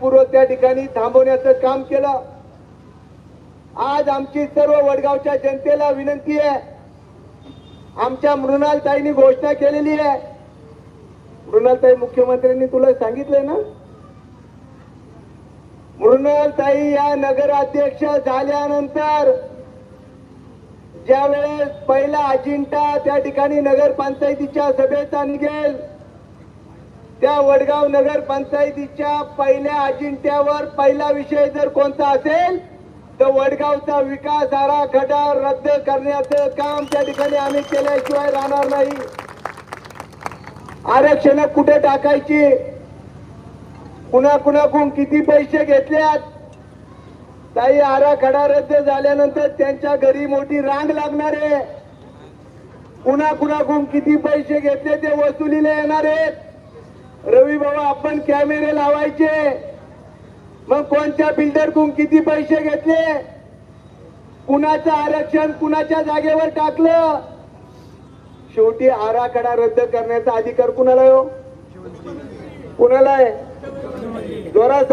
जाणीवपूर्वक त्या ठिकाणी थांबवण्याचं काम केलं. आज आमची सर्व वडगावच्या जनतेला विनंती आहे, आमच्या मृणालताईंनी घोषणा केलेली आहे. मृणालताई, मुख्यमंत्र्यांनी तुला सांगितलंय ना, मृणालताई या नगराध्यक्ष झाल्यानंतर ज्या वेळेस पहिला अजिंठा त्या ठिकाणी नगरपंचायतीच्या सभेचा निघेल, त्या वडगाव नगरपंचायतीच्या पहिल्या अजिंठ्यावर पहिला विषय जर कोणता असेल तर वडगावचा विकास आराखडा रद्द करण्याचं काम त्या ठिकाणी आम्ही केल्याशिवाय राहणार नाही. आरक्षण कुठे टाकायची, कुणाकुणाकडून किती पैसे घेतल्यात, ताई आराखडा रद्द झाल्यानंतर त्यांच्या घरी मोठी रांग लागणार आहे. कुणाकुणाकडून किती पैसे घेतले ते वसुलीला येणार आहेत. रवी भाऊ, आपण कॅमेरे लावायचे, मग कोणत्या बिल्डरकडून किती पैसे घेतले, कुणाचं आरक्षण कुणाच्या जागेवर टाकलं. शेवटी आराखडा रद्द करण्याचा अधिकार कुणाला आहे? कुणाला आहे? जोरात